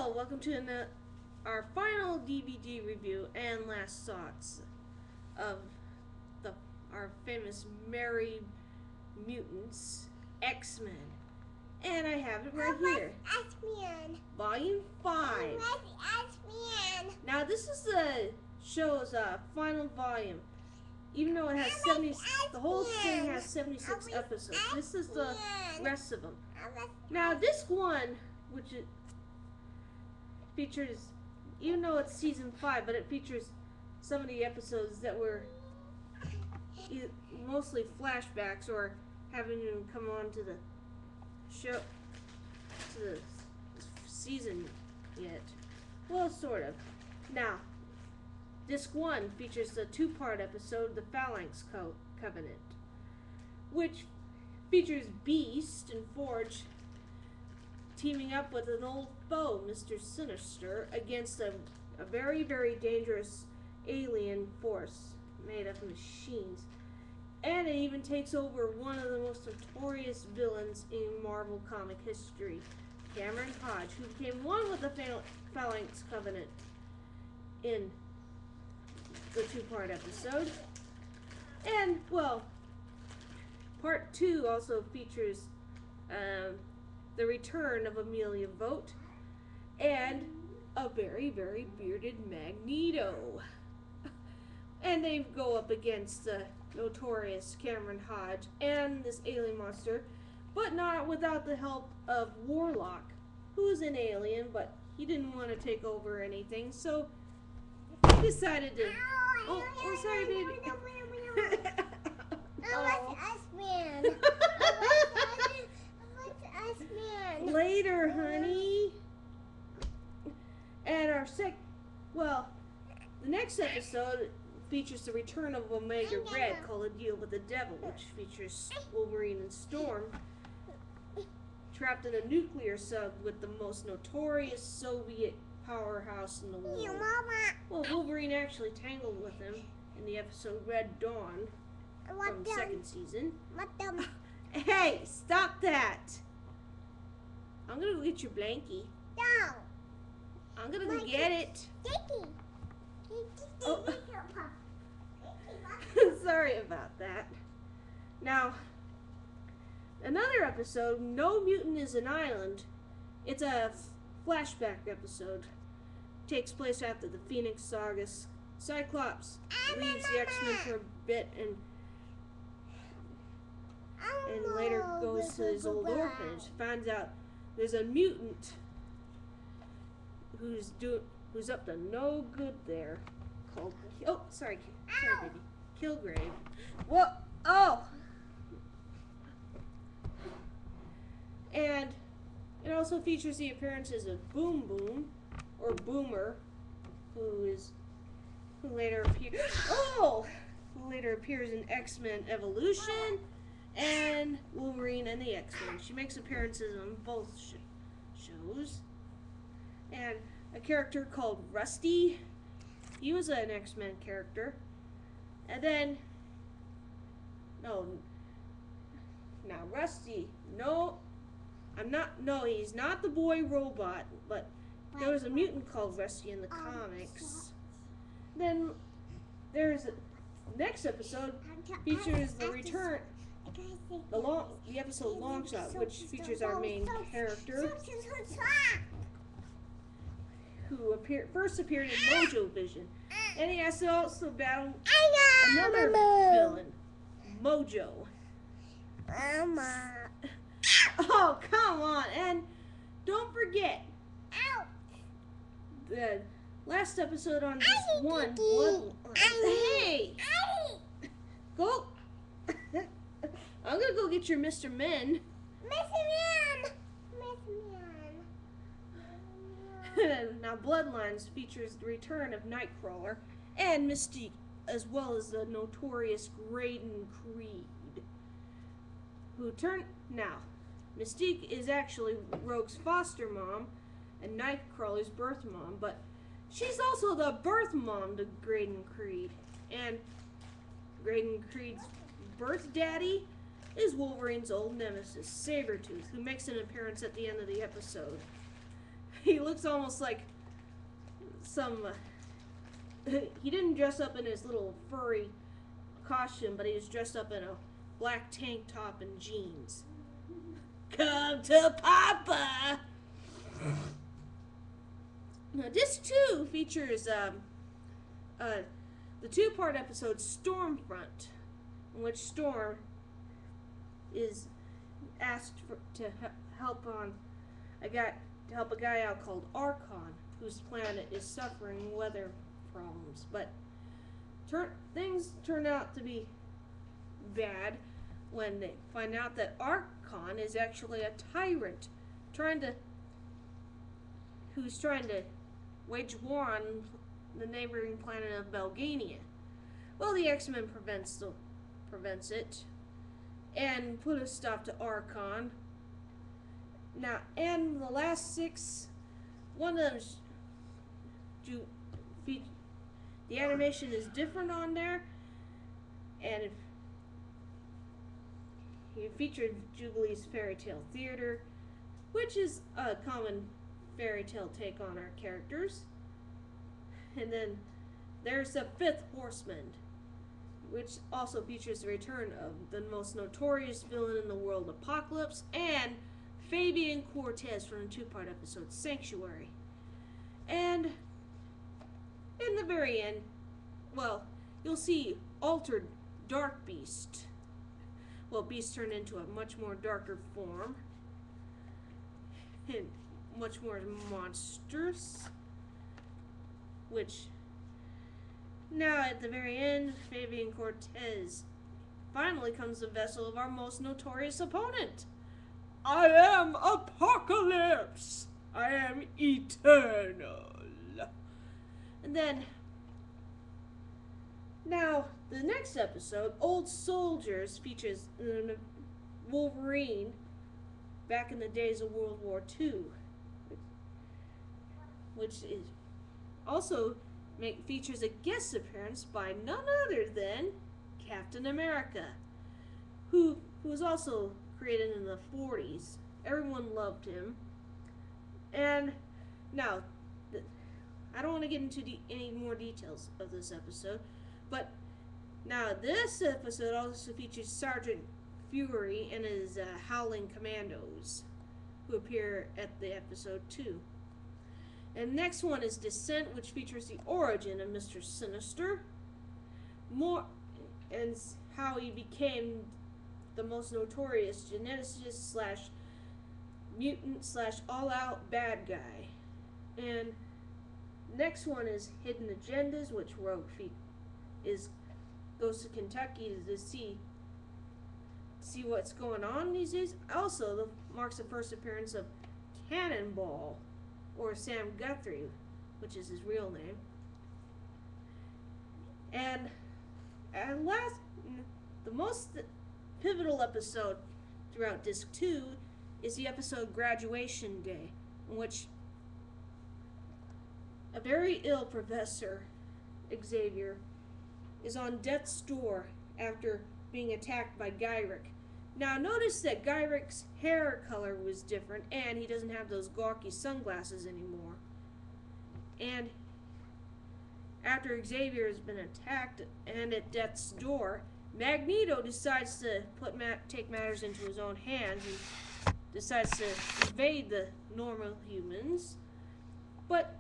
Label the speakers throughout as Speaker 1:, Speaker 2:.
Speaker 1: Hello, welcome to our final DVD review and last thoughts of our famous Merry Mutants X-Men. And I have it right here.
Speaker 2: X-Men.
Speaker 1: Volume 5.
Speaker 2: X-Men.
Speaker 1: Now this is the show's final volume. Even though it has 70, the whole thing has 76 episodes. This is the rest of them. Now this one, which it features, even though it's season 5, but it features some of the episodes that were mostly flashbacks or haven't even come on to the show, to the season yet. Well, sort of. Now, Disc 1 features the 2-part episode, The Phalanx Covenant, which features Beast and Forge teaming up with an old foe, Mr. Sinister, against a very, very dangerous alien force made of machines. And it even takes over one of the most notorious villains in Marvel comic history, Cameron Hodge, who became one with the Phalanx Covenant in the 2-part episode. And, well, Part 2 also features the return of Amelia Vogt and a very, very bearded Magneto. And they go up against the notorious Cameron Hodge and this alien monster, but not without the help of Warlock, who is an alien, but he didn't want to take over anything, so he decided to... Oh, sorry, baby.
Speaker 2: X-Men. X-Men.
Speaker 1: Later, honey. And the next episode features the return of Omega Red, called A Deal with the Devil, which features Wolverine and Storm trapped in a nuclear sub with the most notorious Soviet powerhouse in the world. Well, Wolverine actually tangled with him in the episode Red Dawn from the second season. Hey, stop that! I'm gonna go get your blankie.
Speaker 2: No.
Speaker 1: I'm gonna go get it. Oh. Sorry about that. Now, another episode, No Mutant is an Island. It's a flashback episode. Takes place after the Phoenix Saga. Cyclops leaves the X-Men for a bit and later goes to his old orphanage. Finds out there's a mutant who's up to no good there, called sorry baby, Kilgrave. Well, and it also features the appearances of Boom Boom or Boomer, who later appears in X-Men Evolution and Wolverine and the X-Men. She makes appearances on both shows. And a character called Rusty. He was an X-Men character. And then, Rusty, he's not the boy robot, but there was a mutant called Rusty in the comics. Then there's the next episode features the return, the episode Longshot, which features our main character, who first appeared in Mojo Vision, and he has to also battle another villain, Mojo. Oh, come on, and don't forget the last episode on this one, Hey! Go! I'm gonna go get your Mr. Men. Now, Bloodlines features the return of Nightcrawler and Mystique, as well as the notorious Graydon Creed, Now, Mystique is actually Rogue's foster mom and Nightcrawler's birth mom, but she's also the birth mom to Graydon Creed. And Graydon Creed's birth daddy is Wolverine's old nemesis, Sabretooth, who makes an appearance at the end of the episode. he looks almost like some. He didn't dress up in his little furry costume, but he was dressed up in a black tank top and jeans. Come to Papa! Now, this too features the two-part episode Stormfront, in which Storm is asked to help a guy out called Archon, whose planet is suffering weather problems. But things turn out to be bad when they find out that Archon is actually a tyrant who's trying to wage war on the neighboring planet of Belgania. Well, the X-Men prevents it and put a stop to Archon. Now, and the last six, one of them's the animation is different on there, and it featured Jubilee's Fairy Tale Theater, which is a common fairy tale take on our characters. And then there's the Fifth Horseman, which also features the return of the most notorious villain in the world, Apocalypse, and Fabian Cortez from the two-part episode Sanctuary. And in the very end, well, you'll see Altered Dark Beast. Well, Beast turned into a much more darker form and much more monstrous. Which, now at the very end, Fabian Cortez finally comes the vessel of our most notorious opponent. I am Apocalypse! I am eternal! And then, now, the next episode, Old Soldiers, features Wolverine back in the days of World War II, which is also features a guest appearance by none other than Captain America, who was also created in the 40s. Everyone loved him. And now, I don't want to get into any more details of this episode, but now this episode also features Sergeant Fury and his Howling Commandos, who appear at the episode 2. And next one is Descent, which features the origin of Mr. Sinister, and how he became the most notorious geneticist / mutant / all-out bad guy. And next one is Hidden Agendas, which Rogue goes to Kentucky to see what's going on these days. Also, marks the first appearance of Cannonball, or Sam Guthrie, which is his real name. And at last, the most pivotal episode throughout Disc 2 is the episode Graduation Day, in which a very ill Professor Xavier is on death's door after being attacked by Gyrick. Now notice that Gyrick's hair color was different, and he doesn't have those gawky sunglasses anymore. And after Xavier has been attacked and at death's door, Magneto decides to take matters into his own hands and decides to invade the normal humans. But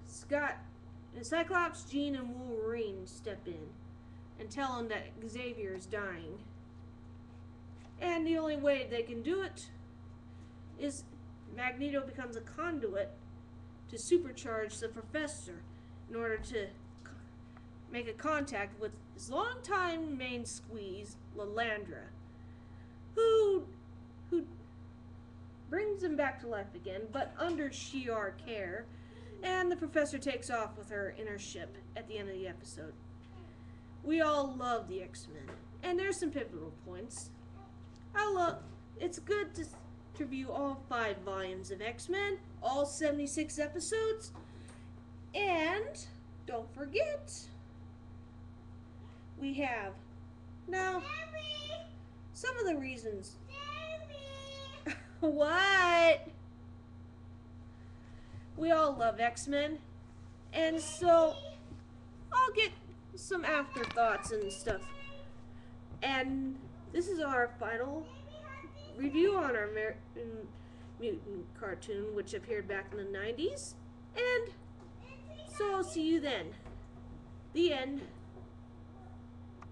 Speaker 1: Cyclops, Jean, and Wolverine step in and tell him that Xavier is dying. And the only way they can do it is Magneto becomes a conduit to supercharge the Professor in order to make a contact with his longtime main squeeze, Lilandra, who brings him back to life again, but under Shi'ar care, and the Professor takes off with her in her ship at the end of the episode. We all love the X-Men, and there's some pivotal points. It's good to review all 5 volumes of X-Men, all 76 episodes, and don't forget, we have, now, some of the reasons. What? We all love X-Men. And so I'll get some afterthoughts and stuff. And this is our final review on our Mutant cartoon, which appeared back in the 90s. And so I'll see you then. The end.